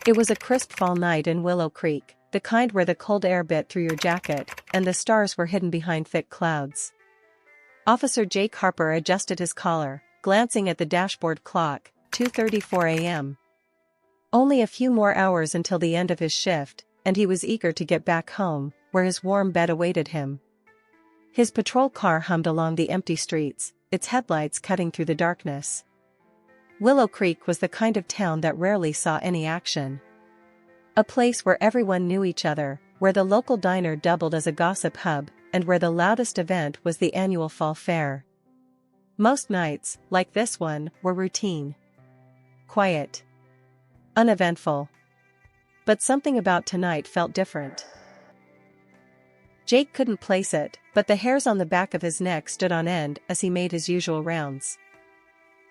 It was a crisp fall night in Willow Creek, the kind where the cold air bit through your jacket, and the stars were hidden behind thick clouds. Officer Jake Harper adjusted his collar, glancing at the dashboard clock, 2:34 a.m. Only a few more hours until the end of his shift, and he was eager to get back home, where his warm bed awaited him. His patrol car hummed along the empty streets, its headlights cutting through the darkness. Willow Creek was the kind of town that rarely saw any action. A place where everyone knew each other, where the local diner doubled as a gossip hub, and where the loudest event was the annual fall fair. Most nights, like this one, were routine. Quiet. Uneventful. But something about tonight felt different. Jake couldn't place it, but the hairs on the back of his neck stood on end as he made his usual rounds.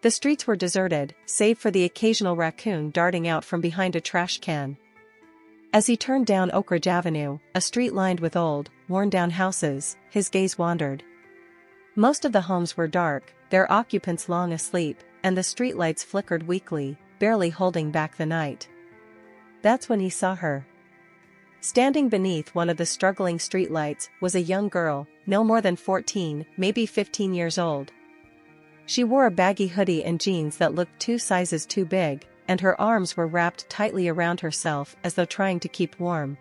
The streets were deserted, save for the occasional raccoon darting out from behind a trash can. As he turned down Oak Ridge Avenue, a street lined with old, worn-down houses, his gaze wandered. Most of the homes were dark, their occupants long asleep, and the streetlights flickered weakly, barely holding back the night. That's when he saw her. Standing beneath one of the struggling streetlights was a young girl, no more than 14, maybe 15 years old. She wore a baggy hoodie and jeans that looked 2 sizes too big, and her arms were wrapped tightly around herself as though trying to keep warm.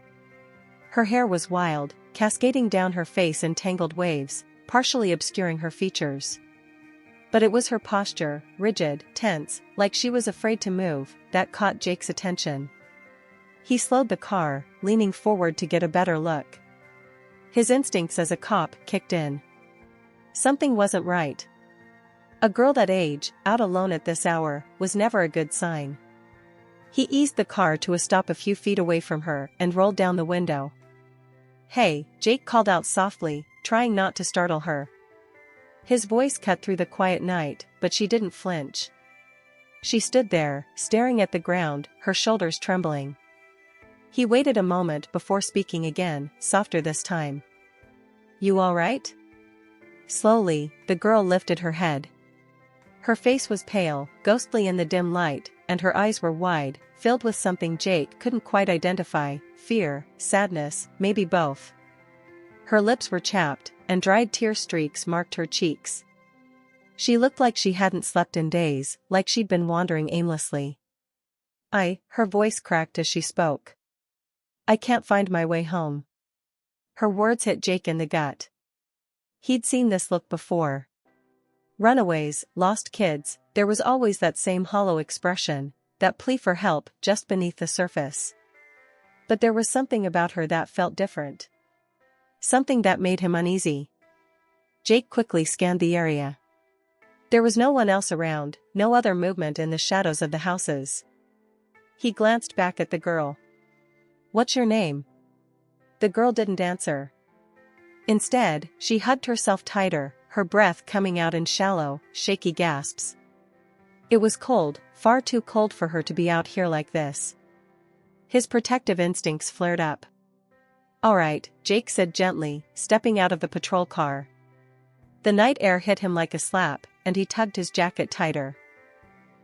Her hair was wild, cascading down her face in tangled waves, partially obscuring her features. But it was her posture, rigid, tense, like she was afraid to move, that caught Jake's attention. He slowed the car, leaning forward to get a better look. His instincts as a cop kicked in. Something wasn't right. A girl that age, out alone at this hour, was never a good sign. He eased the car to a stop a few feet away from her and rolled down the window. "Hey," Jake called out softly, trying not to startle her. His voice cut through the quiet night, but she didn't flinch. She stood there, staring at the ground, her shoulders trembling. He waited a moment before speaking again, softer this time. "You all right?" Slowly, the girl lifted her head. Her face was pale, ghostly in the dim light, and her eyes were wide, filled with something Jake couldn't quite identify, fear, sadness, maybe both. Her lips were chapped, and dried tear streaks marked her cheeks. She looked like she hadn't slept in days, like she'd been wandering aimlessly. Her voice cracked as she spoke. "I can't find my way home." Her words hit Jake in the gut. He'd seen this look before. Runaways, lost kids, there was always that same hollow expression, that plea for help just beneath the surface. But there was something about her that felt different. Something that made him uneasy. Jake quickly scanned the area. There was no one else around, no other movement in the shadows of the houses. He glanced back at the girl. "What's your name?" The girl didn't answer. Instead, she hugged herself tighter, her breath coming out in shallow, shaky gasps. It was cold, far too cold for her to be out here like this. His protective instincts flared up. "All right," Jake said gently, stepping out of the patrol car. The night air hit him like a slap, and he tugged his jacket tighter.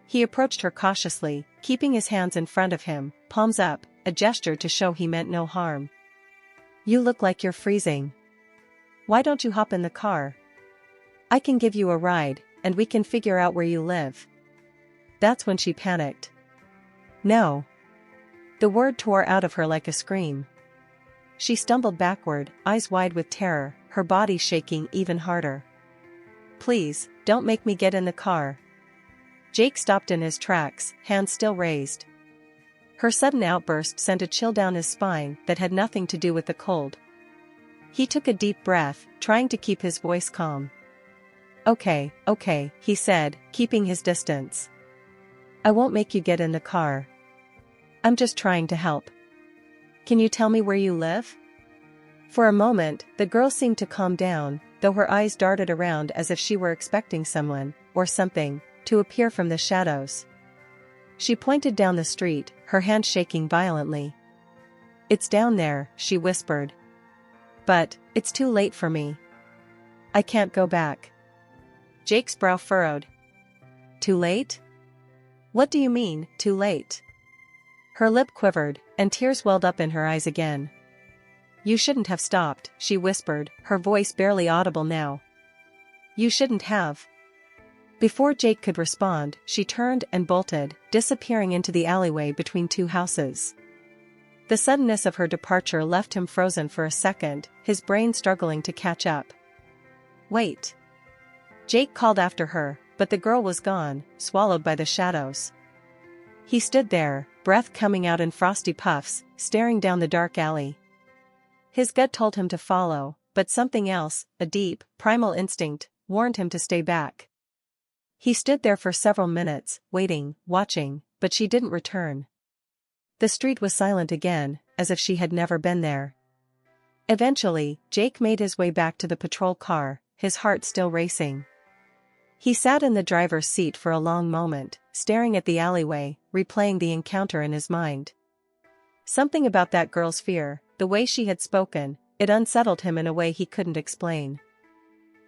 He approached her cautiously, keeping his hands in front of him, palms up, a gesture to show he meant no harm. "You look like you're freezing. Why don't you hop in the car? I can give you a ride, and we can figure out where you live." That's when she panicked. "No." The word tore out of her like a scream. She stumbled backward, eyes wide with terror, her body shaking even harder. "Please, don't make me get in the car." Jake stopped in his tracks, hands still raised. Her sudden outburst sent a chill down his spine that had nothing to do with the cold. He took a deep breath, trying to keep his voice calm. Okay, he said, keeping his distance. "I won't make you get in the car. I'm just trying to help. Can you tell me where you live?" For a moment, the girl seemed to calm down, though her eyes darted around as if she were expecting someone, or something, to appear from the shadows. She pointed down the street, her hand shaking violently. "It's down there," she whispered. "But, it's too late for me. I can't go back." Jake's brow furrowed. "Too late? What do you mean, too late?" Her lip quivered, and tears welled up in her eyes again. "You shouldn't have stopped," she whispered, her voice barely audible now. "You shouldn't have." Before Jake could respond, she turned and bolted, disappearing into the alleyway between two houses. The suddenness of her departure left him frozen for a second, his brain struggling to catch up. "Wait." Jake called after her, but the girl was gone, swallowed by the shadows. He stood there, breath coming out in frosty puffs, staring down the dark alley. His gut told him to follow, but something else, a deep, primal instinct, warned him to stay back. He stood there for several minutes, waiting, watching, but she didn't return. The street was silent again, as if she had never been there. Eventually, Jake made his way back to the patrol car, his heart still racing. He sat in the driver's seat for a long moment, staring at the alleyway, replaying the encounter in his mind. Something about that girl's fear, the way she had spoken, it unsettled him in a way he couldn't explain.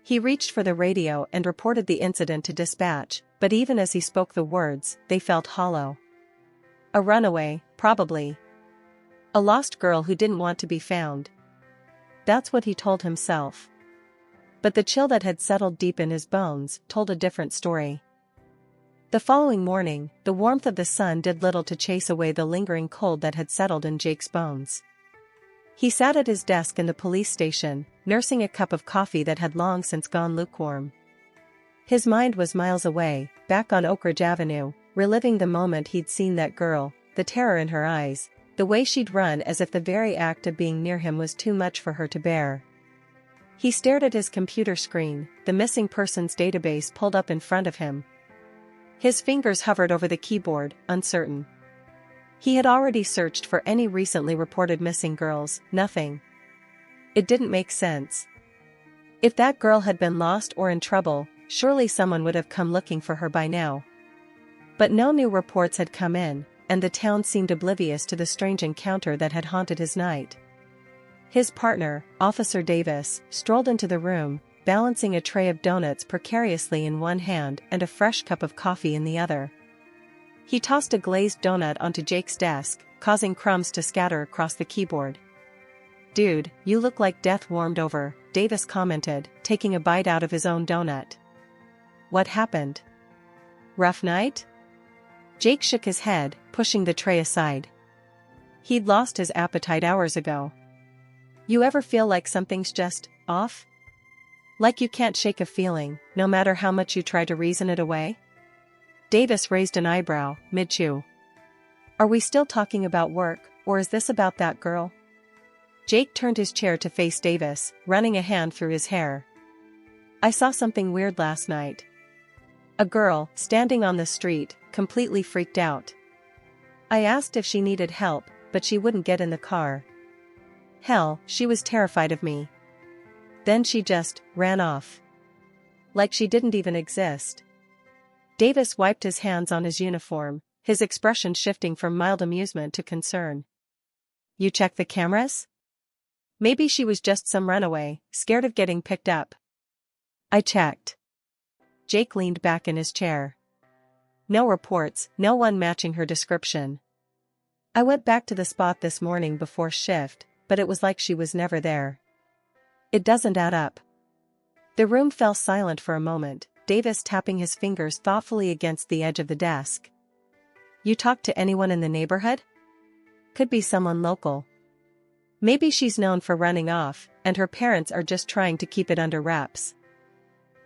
He reached for the radio and reported the incident to dispatch, but even as he spoke the words, they felt hollow. A runaway, probably. A lost girl who didn't want to be found. That's what he told himself. But the chill that had settled deep in his bones told a different story. The following morning, the warmth of the sun did little to chase away the lingering cold that had settled in Jake's bones. He sat at his desk in the police station, nursing a cup of coffee that had long since gone lukewarm. His mind was miles away, back on Oak Ridge Avenue, reliving the moment he'd seen that girl, the terror in her eyes, the way she'd run as if the very act of being near him was too much for her to bear. He stared at his computer screen, the missing persons database pulled up in front of him. His fingers hovered over the keyboard, uncertain. He had already searched for any recently reported missing girls, nothing. It didn't make sense. If that girl had been lost or in trouble, surely someone would have come looking for her by now. But no new reports had come in, and the town seemed oblivious to the strange encounter that had haunted his night. His partner, Officer Davis, strolled into the room, balancing a tray of donuts precariously in one hand and a fresh cup of coffee in the other. He tossed a glazed donut onto Jake's desk, causing crumbs to scatter across the keyboard. "Dude, you look like death warmed over," Davis commented, taking a bite out of his own donut. "What happened? Rough night?" Jake shook his head, pushing the tray aside. He'd lost his appetite hours ago. "You ever feel like something's just off? Like you can't shake a feeling, no matter how much you try to reason it away?" Davis raised an eyebrow, mid-chew. "Are we still talking about work, or is this about that girl?" Jake turned his chair to face Davis, running a hand through his hair. "I saw something weird last night. A girl, standing on the street, completely freaked out. I asked if she needed help, but she wouldn't get in the car. Hell, she was terrified of me. Then she just ran off. Like she didn't even exist." Davis wiped his hands on his uniform, his expression shifting from mild amusement to concern. "You checked the cameras? Maybe she was just some runaway, scared of getting picked up." "I checked." Jake leaned back in his chair. "No reports, no one matching her description. I went back to the spot this morning before shift, but it was like she was never there. It doesn't add up." The room fell silent for a moment, Davis tapping his fingers thoughtfully against the edge of the desk. "You talked to anyone in the neighborhood? Could be someone local. Maybe she's known for running off, and her parents are just trying to keep it under wraps."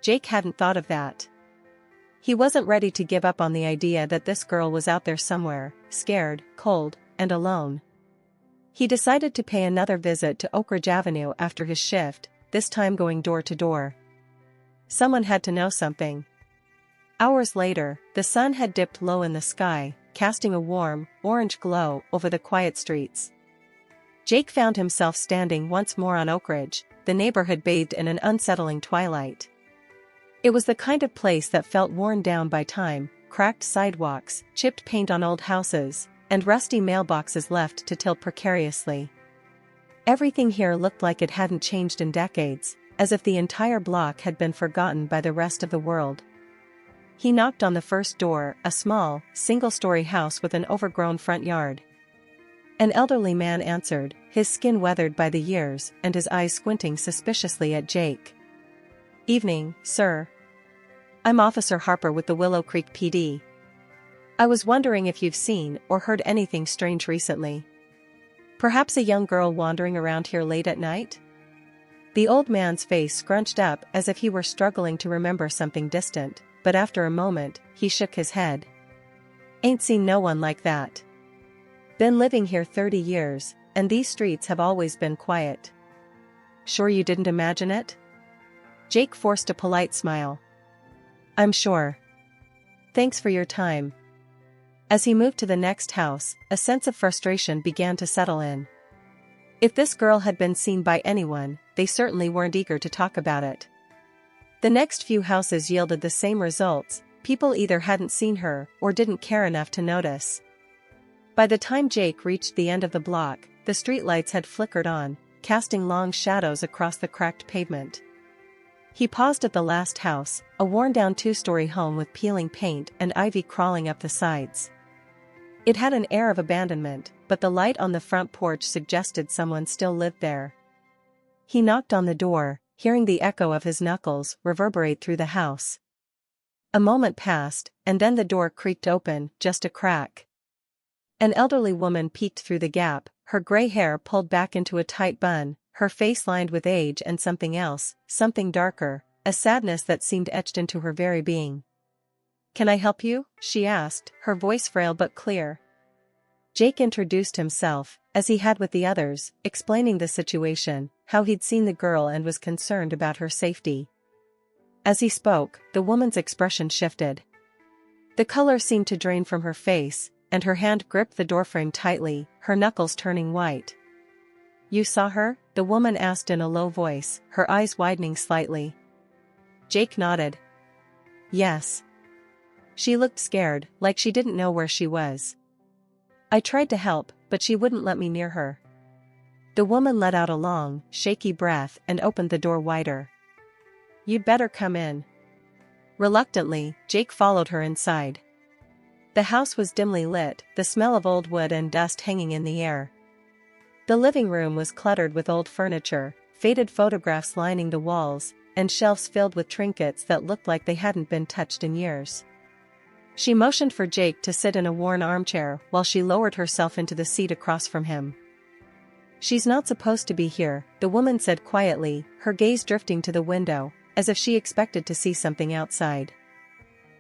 Jake hadn't thought of that. He wasn't ready to give up on the idea that this girl was out there somewhere, scared, cold, and alone. He decided to pay another visit to Oak Ridge Avenue after his shift, this time going door to door. Someone had to know something. Hours later, the sun had dipped low in the sky, casting a warm, orange glow over the quiet streets. Jake found himself standing once more on Oak Ridge, the neighborhood bathed in an unsettling twilight. It was the kind of place that felt worn down by time, cracked sidewalks, chipped paint on old houses, and rusty mailboxes left to tilt precariously. Everything here looked like it hadn't changed in decades, as if the entire block had been forgotten by the rest of the world. He knocked on the first door, a small, single-story house with an overgrown front yard. An elderly man answered, his skin weathered by the years and his eyes squinting suspiciously at Jake. "Evening, sir. I'm Officer Harper with the Willow Creek PD. I was wondering if you've seen or heard anything strange recently. Perhaps a young girl wandering around here late at night?" The old man's face scrunched up as if he were struggling to remember something distant, but after a moment, he shook his head. "Ain't seen no one like that. Been living here 30 years, and these streets have always been quiet." "Sure you didn't imagine it?" Jake forced a polite smile. "I'm sure. Thanks for your time." As he moved to the next house, a sense of frustration began to settle in. If this girl had been seen by anyone, they certainly weren't eager to talk about it. The next few houses yielded the same results: people either hadn't seen her or didn't care enough to notice. By the time Jake reached the end of the block, the streetlights had flickered on, casting long shadows across the cracked pavement. He paused at the last house, a worn-down two-story home with peeling paint and ivy crawling up the sides. It had an air of abandonment, but the light on the front porch suggested someone still lived there. He knocked on the door, hearing the echo of his knuckles reverberate through the house. A moment passed, and then the door creaked open, just a crack. An elderly woman peeked through the gap, her gray hair pulled back into a tight bun, her face lined with age and something else, something darker, a sadness that seemed etched into her very being. "Can I help you?" she asked, her voice frail but clear. Jake introduced himself, as he had with the others, explaining the situation, how he'd seen the girl and was concerned about her safety. As he spoke, the woman's expression shifted. The color seemed to drain from her face, and her hand gripped the doorframe tightly, her knuckles turning white. "You saw her?" the woman asked in a low voice, her eyes widening slightly. Jake nodded. "Yes." She looked scared, like she didn't know where she was. "I tried to help, but she wouldn't let me near her." The woman let out a long, shaky breath and opened the door wider. "You'd better come in." Reluctantly, Jake followed her inside. The house was dimly lit, the smell of old wood and dust hanging in the air. The living room was cluttered with old furniture, faded photographs lining the walls, and shelves filled with trinkets that looked like they hadn't been touched in years. She motioned for Jake to sit in a worn armchair while she lowered herself into the seat across from him. "She's not supposed to be here," the woman said quietly, her gaze drifting to the window, as if she expected to see something outside.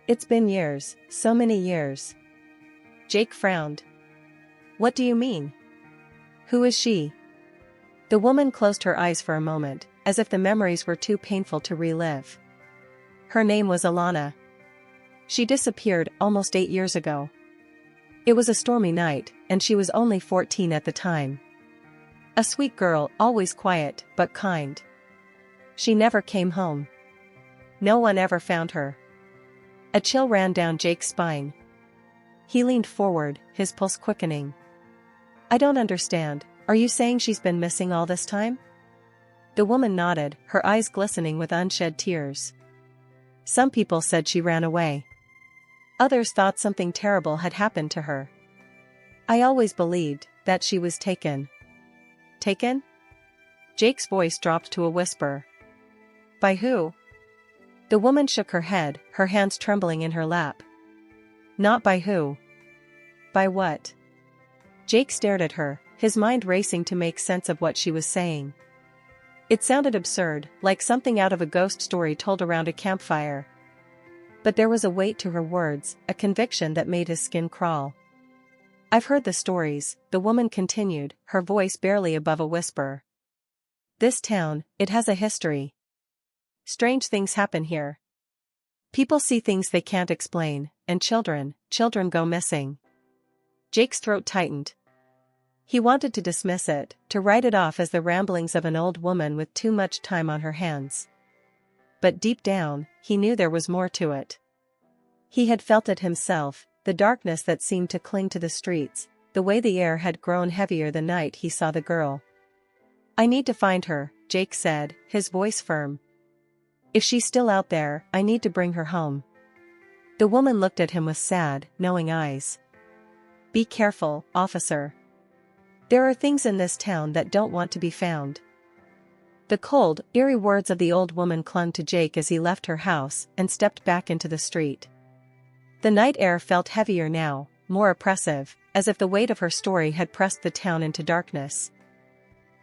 "It's been years, so many years." Jake frowned. "What do you mean? Who is she?" The woman closed her eyes for a moment, as if the memories were too painful to relive. "Her name was Alana. She disappeared almost 8 years ago. It was a stormy night, and she was only 14 at the time. A sweet girl, always quiet, but kind. She never came home. No one ever found her." A chill ran down Jake's spine. He leaned forward, his pulse quickening. "I don't understand, are you saying she's been missing all this time?" The woman nodded, her eyes glistening with unshed tears. "Some people said she ran away. Others thought something terrible had happened to her. I always believed that she was taken." "Taken?" Jake's voice dropped to a whisper. "By who?" The woman shook her head, her hands trembling in her lap. "Not by who. By what?" Jake stared at her, his mind racing to make sense of what she was saying. It sounded absurd, like something out of a ghost story told around a campfire. But there was a weight to her words, a conviction that made his skin crawl. "I've heard the stories," the woman continued, her voice barely above a whisper. "This town, it has a history. Strange things happen here. People see things they can't explain, and children go missing." Jake's throat tightened. He wanted to dismiss it, to write it off as the ramblings of an old woman with too much time on her hands. But deep down, he knew there was more to it. He had felt it himself, the darkness that seemed to cling to the streets, the way the air had grown heavier the night he saw the girl. "I need to find her," Jake said, his voice firm. "If she's still out there, I need to bring her home." The woman looked at him with sad, knowing eyes. "Be careful, officer. There are things in this town that don't want to be found. The cold, eerie words of the old woman clung to Jake as he left her house and stepped back into the street. The night air felt heavier now, more oppressive, as if the weight of her story had pressed the town into darkness.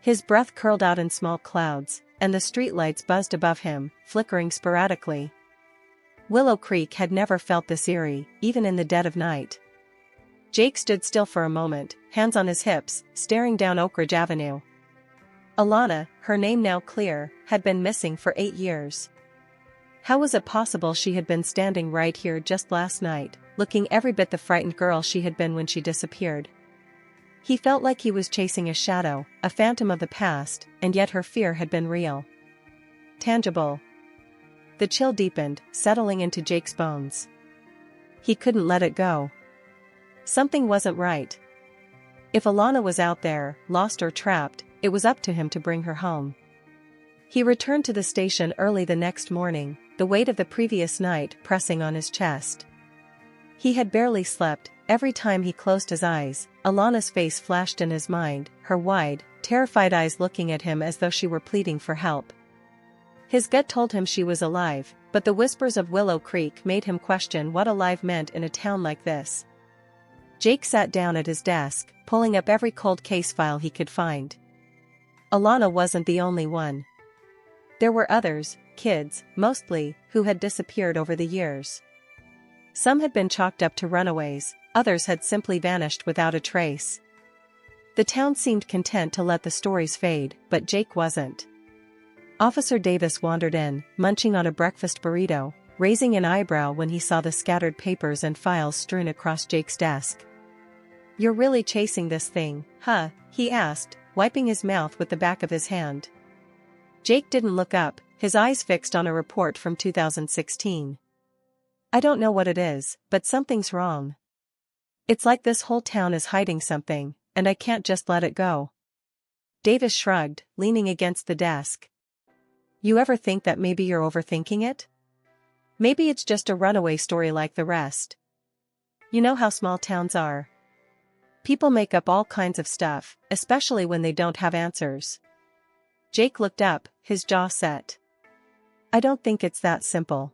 His breath curled out in small clouds, and the streetlights buzzed above him, flickering sporadically. Willow Creek had never felt this eerie, even in the dead of night. Jake stood still for a moment, hands on his hips, staring down Oak Ridge Avenue. Alana, her name now clear, had been missing for 8 years. How was it possible she had been standing right here just last night, looking every bit the frightened girl she had been when she disappeared? He felt like he was chasing a shadow, a phantom of the past, and yet her fear had been real. Tangible. The chill deepened, settling into Jake's bones. He couldn't let it go. Something wasn't right. If Alana was out there, lost or trapped, it was up to him to bring her home. He returned to the station early the next morning, the weight of the previous night pressing on his chest. He had barely slept. Every time he closed his eyes, Alana's face flashed in his mind, her wide, terrified eyes looking at him as though she were pleading for help. His gut told him she was alive, but the whispers of Willow Creek made him question what alive meant in a town like this. Jake sat down at his desk, pulling up every cold case file he could find. Alana wasn't the only one. There were others, kids, mostly, who had disappeared over the years. Some had been chalked up to runaways, others had simply vanished without a trace. The town seemed content to let the stories fade, but Jake wasn't. Officer Davis wandered in, munching on a breakfast burrito, raising an eyebrow when he saw the scattered papers and files strewn across Jake's desk. "You're really chasing this thing, huh?" he asked, wiping his mouth with the back of his hand. Jake didn't look up, his eyes fixed on a report from 2016. "I don't know what it is, but something's wrong. It's like this whole town is hiding something, and I can't just let it go." Davis shrugged, leaning against the desk. "You ever think that maybe you're overthinking it? Maybe it's just a runaway story like the rest. You know how small towns are. People make up all kinds of stuff, especially when they don't have answers." Jake looked up, his jaw set. "I don't think it's that simple.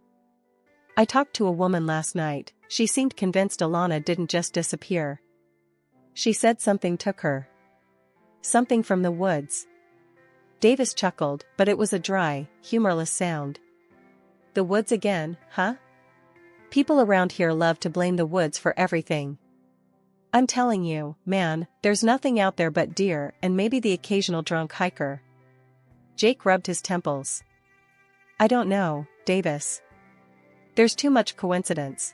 I talked to a woman last night. She seemed convinced Alana didn't just disappear. She said something took her. Something from the woods." Davis chuckled, but it was a dry, humorless sound. "The woods again, huh? People around here love to blame the woods for everything. I'm telling you, man, there's nothing out there but deer and maybe the occasional drunk hiker." Jake rubbed his temples. "I don't know, Davis. There's too much coincidence.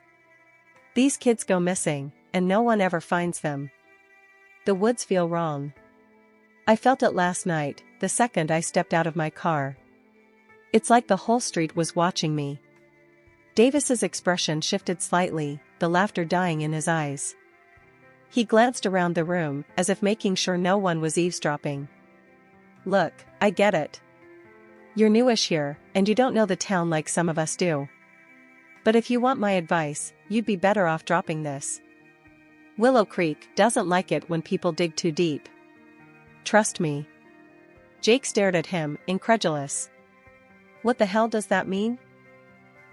These kids go missing, and no one ever finds them. The woods feel wrong. I felt it last night, the second I stepped out of my car. It's like the whole street was watching me." Davis's expression shifted slightly, the laughter dying in his eyes. He glanced around the room, as if making sure no one was eavesdropping. "Look, I get it. You're newish here, and you don't know the town like some of us do. But if you want my advice, you'd be better off dropping this. Willow Creek doesn't like it when people dig too deep. Trust me." Jake stared at him, incredulous. "What the hell does that mean?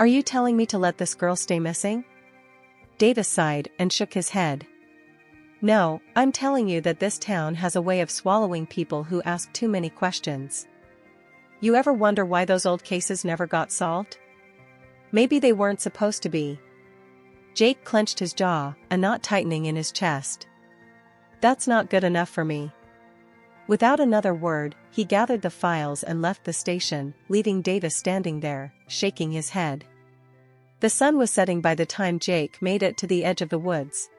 Are you telling me to let this girl stay missing?" Davis sighed and shook his head. "No, I'm telling you that this town has a way of swallowing people who ask too many questions. You ever wonder why those old cases never got solved? Maybe they weren't supposed to be." Jake clenched his jaw, a knot tightening in his chest. "That's not good enough for me." Without another word, he gathered the files and left the station, leaving Davis standing there, shaking his head. The sun was setting by the time Jake made it to the edge of the woods.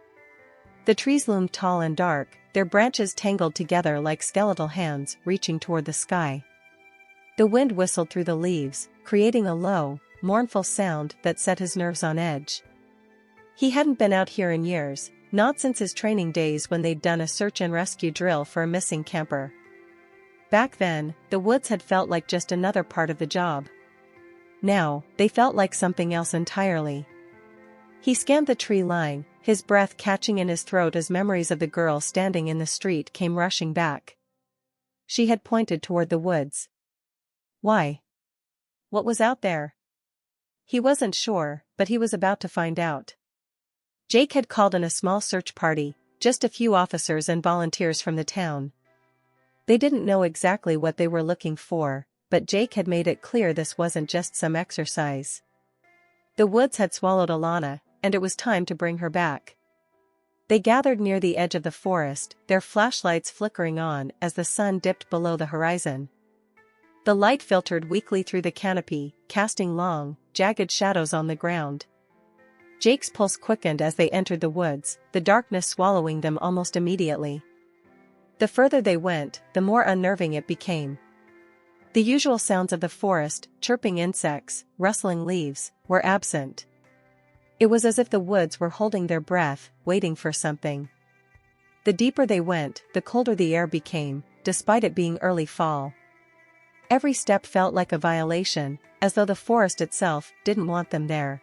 The trees loomed tall and dark, their branches tangled together like skeletal hands reaching toward the sky. The wind whistled through the leaves, creating a low, mournful sound that set his nerves on edge. He hadn't been out here in years, not since his training days when they'd done a search and rescue drill for a missing camper. Back then, the woods had felt like just another part of the job. Now, they felt like something else entirely. He scanned the tree line, his breath catching in his throat as memories of the girl standing in the street came rushing back. She had pointed toward the woods. Why? What was out there? He wasn't sure, but he was about to find out. Jake had called in a small search party, just a few officers and volunteers from the town. They didn't know exactly what they were looking for, but Jake had made it clear this wasn't just some exercise. The woods had swallowed Alana, and it was time to bring her back. They gathered near the edge of the forest, their flashlights flickering on as the sun dipped below the horizon. The light filtered weakly through the canopy, casting long, jagged shadows on the ground. Jake's pulse quickened as they entered the woods, the darkness swallowing them almost immediately. The further they went, the more unnerving it became. The usual sounds of the forest, chirping insects, rustling leaves, were absent. It was as if the woods were holding their breath, waiting for something. The deeper they went, the colder the air became, despite it being early fall. Every step felt like a violation, as though the forest itself didn't want them there.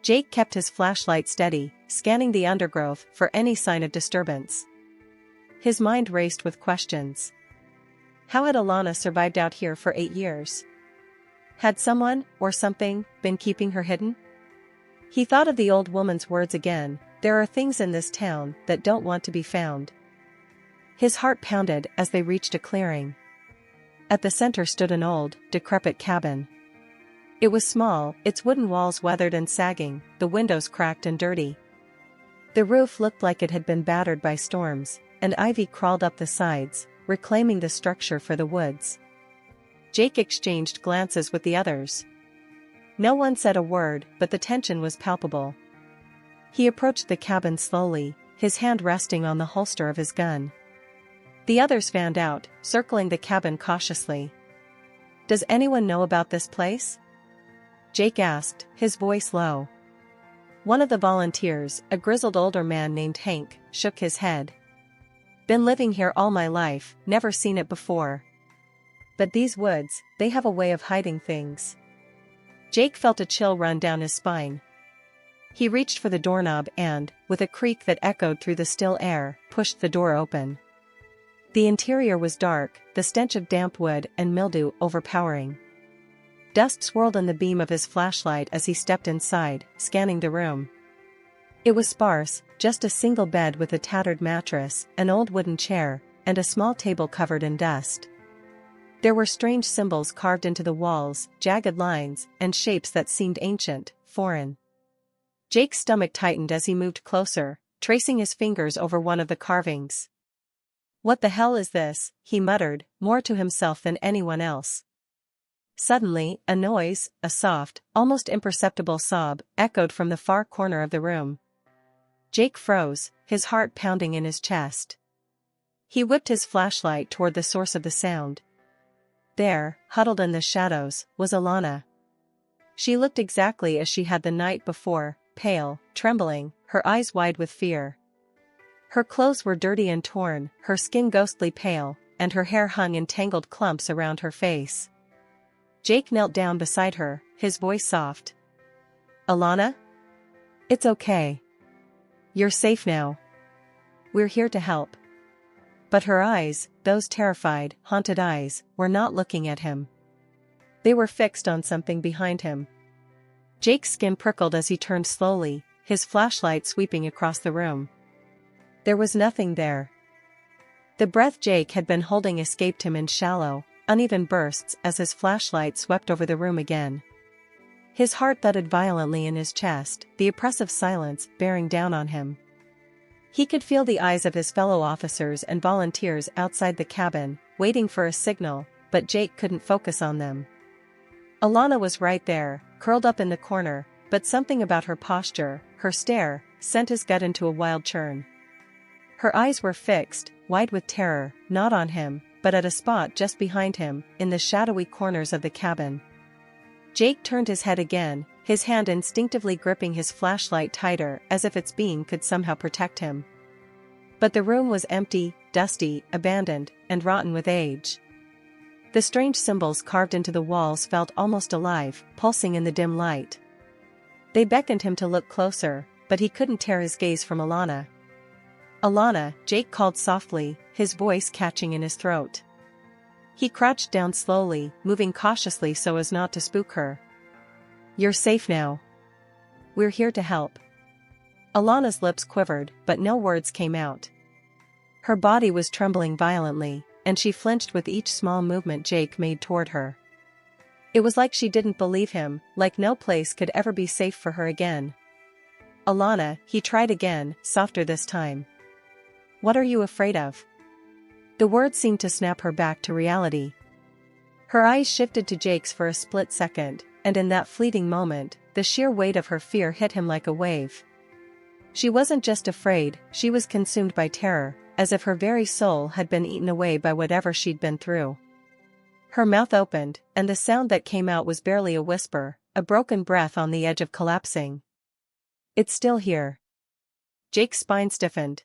Jake kept his flashlight steady, scanning the undergrowth for any sign of disturbance. His mind raced with questions. How had Alana survived out here for 8 years? Had someone, or something, been keeping her hidden? He thought of the old woman's words again, there are things in this town that don't want to be found. His heart pounded as they reached a clearing. At the center stood an old, decrepit cabin. It was small, its wooden walls weathered and sagging, the windows cracked and dirty. The roof looked like it had been battered by storms, and ivy crawled up the sides, reclaiming the structure for the woods. Jake exchanged glances with the others. No one said a word, but the tension was palpable. He approached the cabin slowly, his hand resting on the holster of his gun. The others fanned out, circling the cabin cautiously. Does anyone know about this place? Jake asked, his voice low. One of the volunteers, a grizzled older man named Hank, shook his head. Been living here all my life, never seen it before. But these woods, they have a way of hiding things. Jake felt a chill run down his spine. He reached for the doorknob and, with a creak that echoed through the still air, pushed the door open. The interior was dark, the stench of damp wood and mildew overpowering. Dust swirled in the beam of his flashlight as he stepped inside, scanning the room. It was sparse, just a single bed with a tattered mattress, an old wooden chair, and a small table covered in dust. There were strange symbols carved into the walls, jagged lines, and shapes that seemed ancient, foreign. Jake's stomach tightened as he moved closer, tracing his fingers over one of the carvings. What the hell is this? He muttered, more to himself than anyone else. Suddenly, a noise, a soft, almost imperceptible sob, echoed from the far corner of the room. Jake froze, his heart pounding in his chest. He whipped his flashlight toward the source of the sound. There, huddled in the shadows, was Alana. She looked exactly as she had the night before, pale, trembling, her eyes wide with fear. Her clothes were dirty and torn, her skin ghostly pale, and her hair hung in tangled clumps around her face. Jake knelt down beside her, his voice soft. Alana? It's okay. You're safe now. We're here to help. But her eyes, those terrified, haunted eyes, were not looking at him. They were fixed on something behind him. Jake's skin prickled as he turned slowly, his flashlight sweeping across the room. There was nothing there. The breath Jake had been holding escaped him in shallow, uneven bursts as his flashlight swept over the room again. His heart thudded violently in his chest, the oppressive silence bearing down on him. He could feel the eyes of his fellow officers and volunteers outside the cabin, waiting for a signal, but Jake couldn't focus on them. Alana was right there, curled up in the corner, but something about her posture, her stare, sent his gut into a wild churn. Her eyes were fixed, wide with terror, not on him, but at a spot just behind him, in the shadowy corners of the cabin. Jake turned his head again, his hand instinctively gripping his flashlight tighter as if its beam could somehow protect him. But the room was empty, dusty, abandoned, and rotten with age. The strange symbols carved into the walls felt almost alive, pulsing in the dim light. They beckoned him to look closer, but he couldn't tear his gaze from Alana. "Alana," Jake called softly, his voice catching in his throat. He crouched down slowly, moving cautiously so as not to spook her. "You're safe now. We're here to help." Alana's lips quivered, but no words came out. Her body was trembling violently, and she flinched with each small movement Jake made toward her. It was like she didn't believe him, like no place could ever be safe for her again. "Alana," he tried again, softer this time. "What are you afraid of?" The words seemed to snap her back to reality. Her eyes shifted to Jake's for a split second, and in that fleeting moment, the sheer weight of her fear hit him like a wave. She wasn't just afraid, she was consumed by terror, as if her very soul had been eaten away by whatever she'd been through. Her mouth opened, and the sound that came out was barely a whisper, a broken breath on the edge of collapsing. "It's still here." Jake's spine stiffened.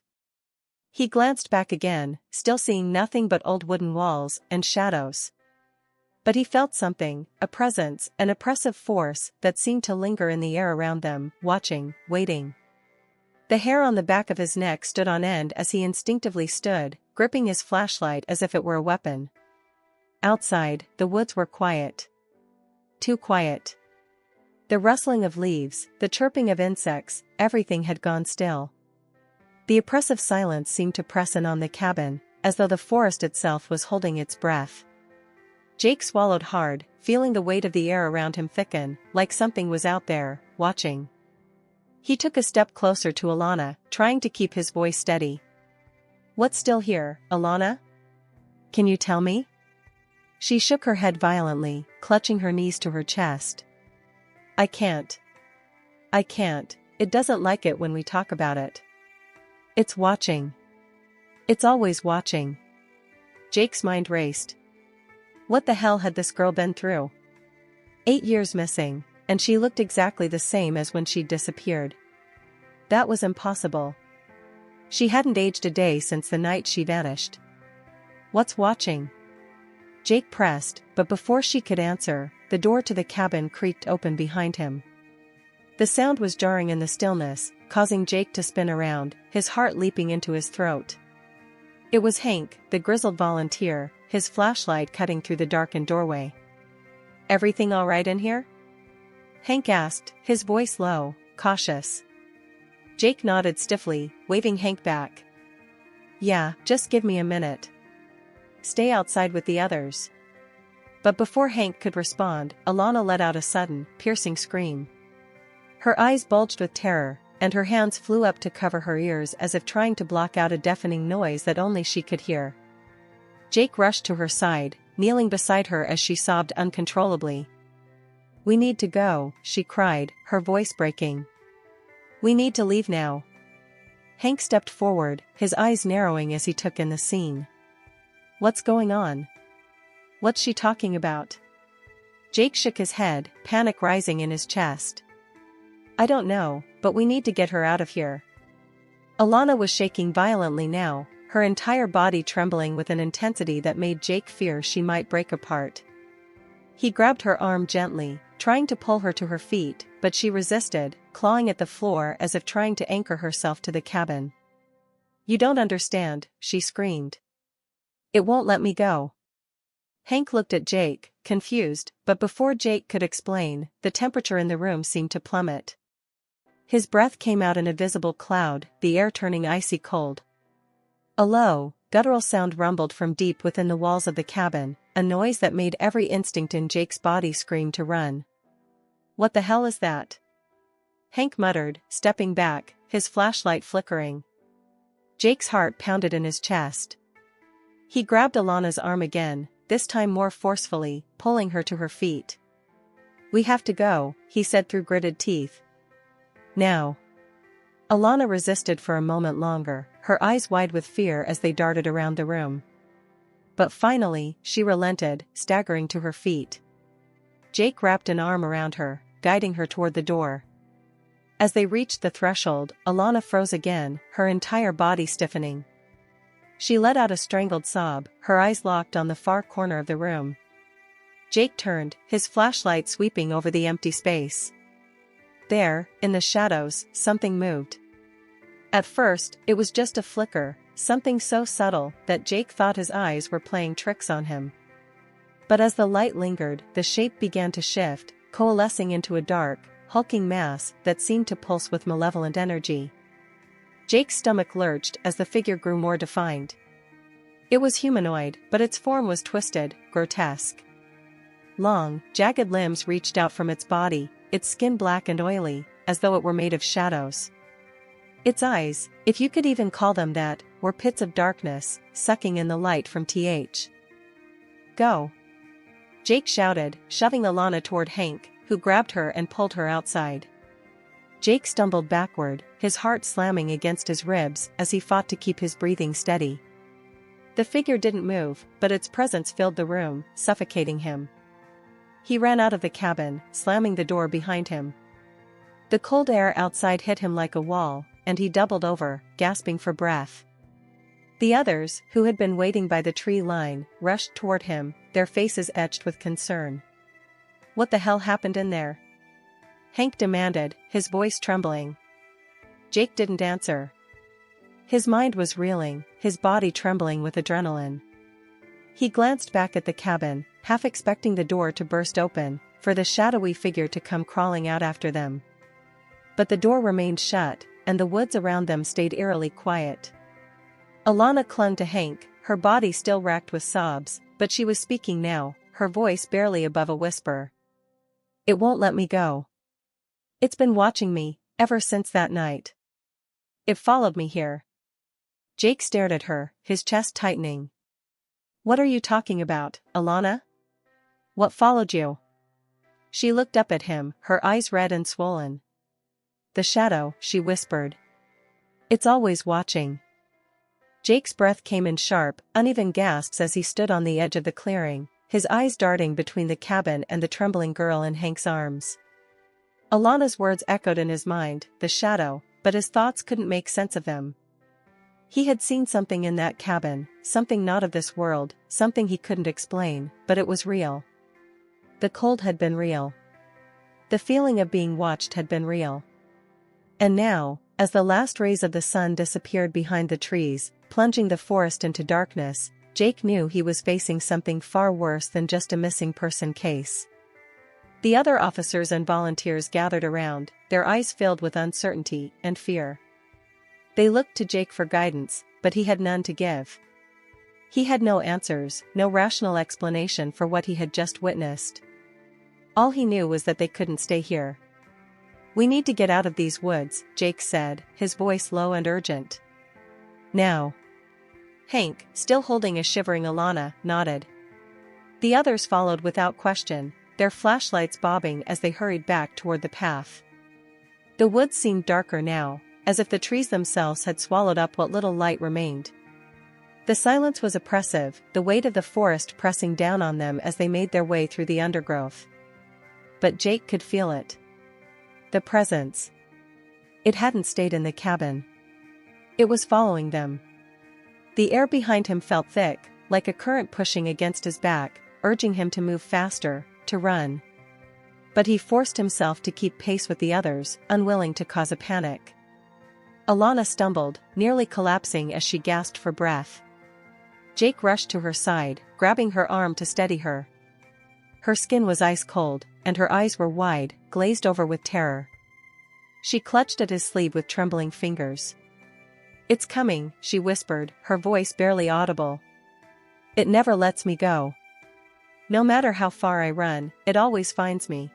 He glanced back again, still seeing nothing but old wooden walls and shadows. But he felt something, a presence, an oppressive force that seemed to linger in the air around them, watching, waiting. The hair on the back of his neck stood on end as he instinctively stood, gripping his flashlight as if it were a weapon. Outside, the woods were quiet. Too quiet. The rustling of leaves, the chirping of insects, everything had gone still. The oppressive silence seemed to press in on the cabin, as though the forest itself was holding its breath. Jake swallowed hard, feeling the weight of the air around him thicken, like something was out there, watching. He took a step closer to Alana, trying to keep his voice steady. "What's still here, Alana? Can you tell me?" She shook her head violently, clutching her knees to her chest. I can't. It doesn't like it when we talk about it. It's watching. It's always watching." Jake's mind raced. What the hell had this girl been through? 8 years missing, and she looked exactly the same as when she'd disappeared. That was impossible. She hadn't aged a day since the night she vanished. What's watching? Jake pressed, but before she could answer, the door to the cabin creaked open behind him. The sound was jarring in the stillness, causing Jake to spin around, his heart leaping into his throat. It was Hank, the grizzled volunteer, his flashlight cutting through the darkened doorway. "Everything all right in here?" Hank asked, his voice low, cautious. Jake nodded stiffly, waving Hank back. "Yeah, just give me a minute. Stay outside with the others." But before Hank could respond, Alana let out a sudden, piercing scream. Her eyes bulged with terror, and her hands flew up to cover her ears as if trying to block out a deafening noise that only she could hear. Jake rushed to her side, kneeling beside her as she sobbed uncontrollably. "We need to go," she cried, her voice breaking. "We need to leave now." Hank stepped forward, his eyes narrowing as he took in the scene. "What's going on? What's she talking about?" Jake shook his head, panic rising in his chest. "I don't know, but we need to get her out of here." Alana was shaking violently now, her entire body trembling with an intensity that made Jake fear she might break apart. He grabbed her arm gently, trying to pull her to her feet, but she resisted, clawing at the floor as if trying to anchor herself to the cabin. "You don't understand," she screamed. "It won't let me go." Hank looked at Jake, confused, but before Jake could explain, the temperature in the room seemed to plummet. His breath came out in a visible cloud, the air turning icy cold. A low, guttural sound rumbled from deep within the walls of the cabin, a noise that made every instinct in Jake's body scream to run. "What the hell is that?" Hank muttered, stepping back, his flashlight flickering. Jake's heart pounded in his chest. He grabbed Alana's arm again, this time more forcefully, pulling her to her feet. "We have to go," he said through gritted teeth. "Now." Alana resisted for a moment longer, her eyes wide with fear as they darted around the room. But finally, she relented, staggering to her feet. Jake wrapped an arm around her, guiding her toward the door. As they reached the threshold, Alana froze again, her entire body stiffening. She let out a strangled sob, her eyes locked on the far corner of the room. Jake turned, his flashlight sweeping over the empty space. There, in the shadows, something moved. At first, it was just a flicker, something so subtle that Jake thought his eyes were playing tricks on him. But as the light lingered, the shape began to shift, coalescing into a dark, hulking mass that seemed to pulse with malevolent energy. Jake's stomach lurched as the figure grew more defined. It was humanoid, but its form was twisted, grotesque. Long, jagged limbs reached out from its body, its skin black and oily, as though it were made of shadows. Its eyes, if you could even call them that, were pits of darkness, sucking in the light from th. Go! Jake shouted, shoving Alana toward Hank, who grabbed her and pulled her outside. Jake stumbled backward, his heart slamming against his ribs as he fought to keep his breathing steady. The figure didn't move, but its presence filled the room, suffocating him. He ran out of the cabin, slamming the door behind him. The cold air outside hit him like a wall, and he doubled over, gasping for breath. The others, who had been waiting by the tree line, rushed toward him, their faces etched with concern. What the hell happened in there? Hank demanded, his voice trembling. Jake didn't answer. His mind was reeling, his body trembling with adrenaline. He glanced back at the cabin, half expecting the door to burst open, for the shadowy figure to come crawling out after them. But the door remained shut, and the woods around them stayed eerily quiet. Alana clung to Hank, her body still racked with sobs, but she was speaking now, her voice barely above a whisper. It won't let me go. It's been watching me, ever since that night. It followed me here. Jake stared at her, his chest tightening. What are you talking about, Alana? What followed you? She looked up at him, her eyes red and swollen. The shadow, she whispered. It's always watching. Jake's breath came in sharp, uneven gasps as he stood on the edge of the clearing, his eyes darting between the cabin and the trembling girl in Hank's arms. Alana's words echoed in his mind, the shadow, but his thoughts couldn't make sense of them. He had seen something in that cabin, something not of this world, something he couldn't explain, but it was real. The cold had been real. The feeling of being watched had been real. And now, as the last rays of the sun disappeared behind the trees, plunging the forest into darkness, Jake knew he was facing something far worse than just a missing person case. The other officers and volunteers gathered around, their eyes filled with uncertainty and fear. They looked to Jake for guidance, but he had none to give. He had no answers, no rational explanation for what he had just witnessed. All he knew was that they couldn't stay here. We need to get out of these woods, Jake said, his voice low and urgent. Now. Hank, still holding a shivering Alana, nodded. The others followed without question, their flashlights bobbing as they hurried back toward the path. The woods seemed darker now, as if the trees themselves had swallowed up what little light remained. The silence was oppressive, the weight of the forest pressing down on them as they made their way through the undergrowth. But Jake could feel it. The presence. It hadn't stayed in the cabin. It was following them. The air behind him felt thick, like a current pushing against his back, urging him to move faster, to run. But he forced himself to keep pace with the others, unwilling to cause a panic. Alana stumbled, nearly collapsing as she gasped for breath. Jake rushed to her side, grabbing her arm to steady her. Her skin was ice cold, and her eyes were wide, glazed over with terror. She clutched at his sleeve with trembling fingers. It's coming, she whispered, her voice barely audible. It never lets me go. No matter how far I run, it always finds me.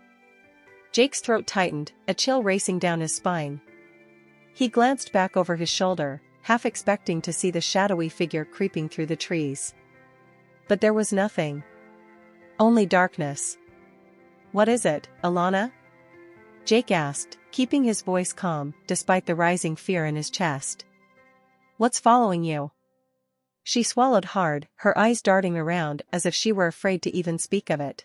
Jake's throat tightened, a chill racing down his spine. He glanced back over his shoulder, half expecting to see the shadowy figure creeping through the trees. But there was nothing. Only darkness. What is it, Alana? Jake asked, keeping his voice calm, despite the rising fear in his chest. What's following you? She swallowed hard, her eyes darting around as if she were afraid to even speak of it.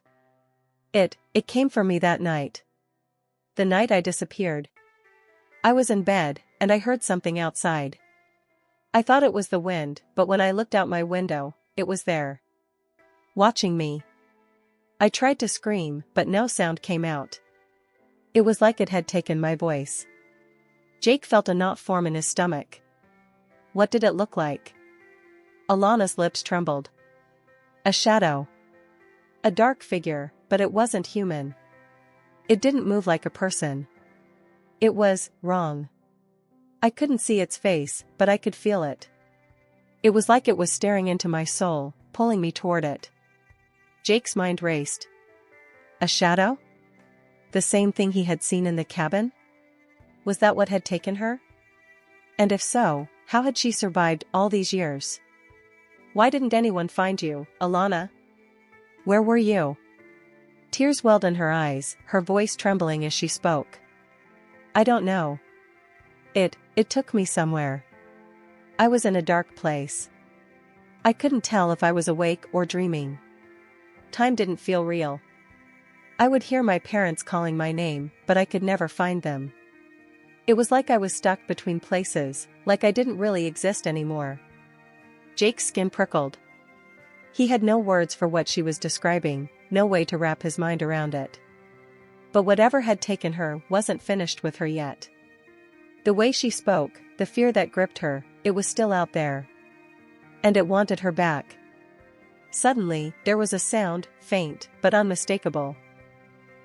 It came for me that night. The night I disappeared. I was in bed, and I heard something outside. I thought it was the wind, but when I looked out my window, it was there. Watching me. I tried to scream, but no sound came out. It was like it had taken my voice. Jake felt a knot form in his stomach. What did it look like? Alana's lips trembled. A shadow. A dark figure, but it wasn't human. It didn't move like a person. It was wrong. I couldn't see its face, but I could feel it. It was like it was staring into my soul, pulling me toward it. Jake's mind raced. A shadow? The same thing he had seen in the cabin? Was that what had taken her? And if so, how had she survived all these years? Why didn't anyone find you, Alana? Where were you? Tears welled in her eyes, her voice trembling as she spoke. I don't know. It took me somewhere. I was in a dark place. I couldn't tell if I was awake or dreaming. Time didn't feel real. I would hear my parents calling my name, but I could never find them. It was like I was stuck between places, like I didn't really exist anymore. Jake's skin prickled. He had no words for what she was describing, no way to wrap his mind around it. But whatever had taken her wasn't finished with her yet. The way she spoke, the fear that gripped her, it was still out there. And it wanted her back. Suddenly, there was a sound, faint but unmistakable.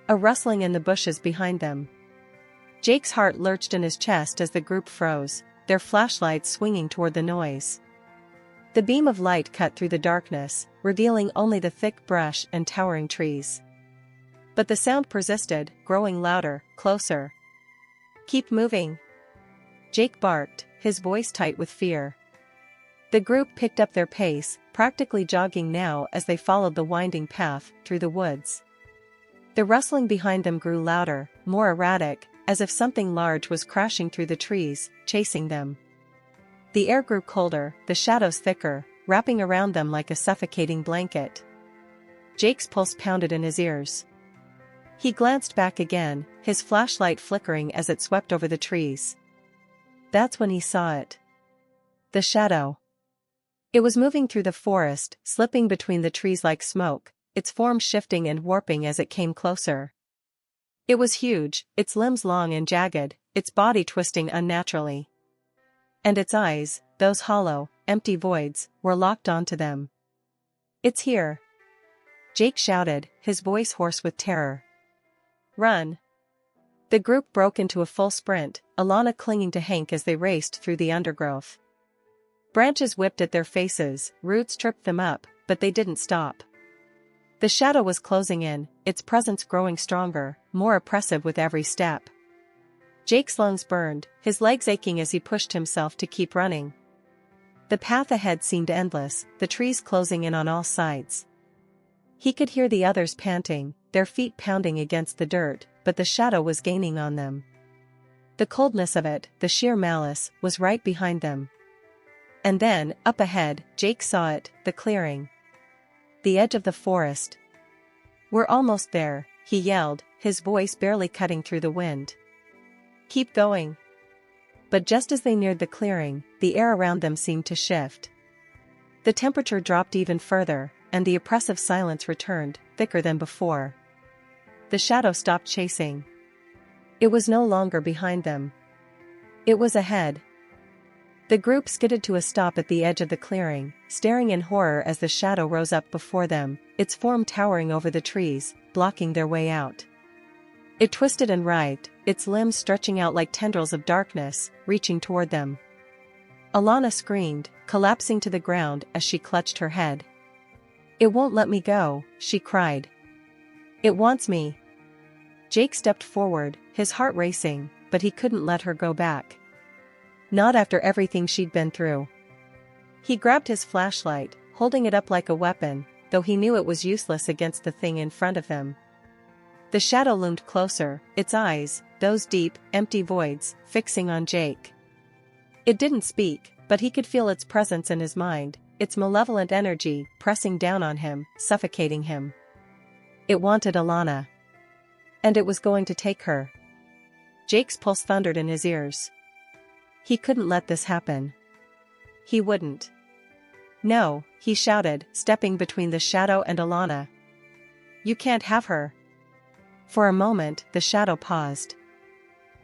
A rustling in the bushes behind them. Jake's heart lurched in his chest as the group froze, their flashlights swinging toward the noise. The beam of light cut through the darkness, revealing only the thick brush and towering trees. But the sound persisted, growing louder, closer. Keep moving. Jake barked, his voice tight with fear. The group picked up their pace, practically jogging now as they followed the winding path through the woods. The rustling behind them grew louder, more erratic, as if something large was crashing through the trees, chasing them. The air grew colder, the shadows thicker, wrapping around them like a suffocating blanket. Jake's pulse pounded in his ears. He glanced back again, his flashlight flickering as it swept over the trees. That's when he saw it. The shadow. It was moving through the forest, slipping between the trees like smoke, its form shifting and warping as it came closer. It was huge, its limbs long and jagged, its body twisting unnaturally. And its eyes, those hollow, empty voids, were locked onto them. It's here. Jake shouted, his voice hoarse with terror. Run. The group broke into a full sprint, Alana clinging to Hank as they raced through the undergrowth. Branches whipped at their faces, roots tripped them up, but they didn't stop. The shadow was closing in, its presence growing stronger, more oppressive with every step. Jake's lungs burned, his legs aching as he pushed himself to keep running. The path ahead seemed endless, the trees closing in on all sides. He could hear the others panting, their feet pounding against the dirt, but the shadow was gaining on them. The coldness of it, the sheer malice, was right behind them. And then, up ahead, Jake saw it, the clearing. The edge of the forest. We're almost there, he yelled, his voice barely cutting through the wind. Keep going. But just as they neared the clearing, the air around them seemed to shift. The temperature dropped even further, and the oppressive silence returned, thicker than before. The shadow stopped chasing. It was no longer behind them. It was ahead. The group skidded to a stop at the edge of the clearing, staring in horror as the shadow rose up before them, its form towering over the trees, blocking their way out. It twisted and writhed, its limbs stretching out like tendrils of darkness, reaching toward them. Alana screamed, collapsing to the ground as she clutched her head. It won't let me go, she cried. It wants me. Jake stepped forward, his heart racing, but he couldn't let her go back. Not after everything she'd been through. He grabbed his flashlight, holding it up like a weapon, though he knew it was useless against the thing in front of him. The shadow loomed closer, its eyes, those deep, empty voids, fixing on Jake. It didn't speak, but he could feel its presence in his mind, its malevolent energy pressing down on him, suffocating him. It wanted Alana. And it was going to take her. Jake's pulse thundered in his ears. He couldn't let this happen. He wouldn't. No, he shouted, stepping between the shadow and Alana. You can't have her. For a moment, the shadow paused.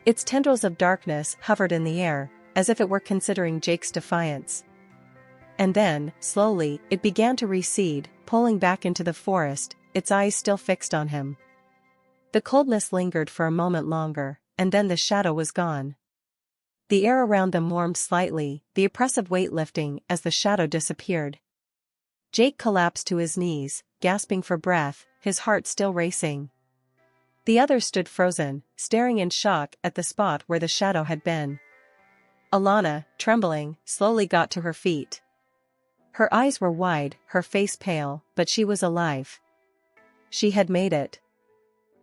Its tendrils of darkness hovered in the air, as if it were considering Jake's defiance. And then, slowly, it began to recede, pulling back into the forest, its eyes still fixed on him. The coldness lingered for a moment longer, and then the shadow was gone. The air around them warmed slightly, the oppressive weight lifting as the shadow disappeared. Jake collapsed to his knees, gasping for breath, his heart still racing. The others stood frozen, staring in shock at the spot where the shadow had been. Alana, trembling, slowly got to her feet. Her eyes were wide, her face pale, but she was alive. She had made it.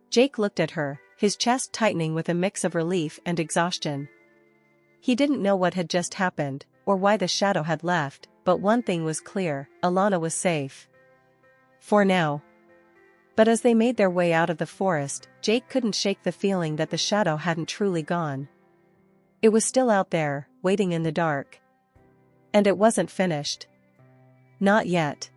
Jake looked at her, his chest tightening with a mix of relief and exhaustion. He didn't know what had just happened, or why the shadow had left, but one thing was clear: Alana was safe. For now. But as they made their way out of the forest, Jake couldn't shake the feeling that the shadow hadn't truly gone. It was still out there, waiting in the dark. And it wasn't finished. Not yet.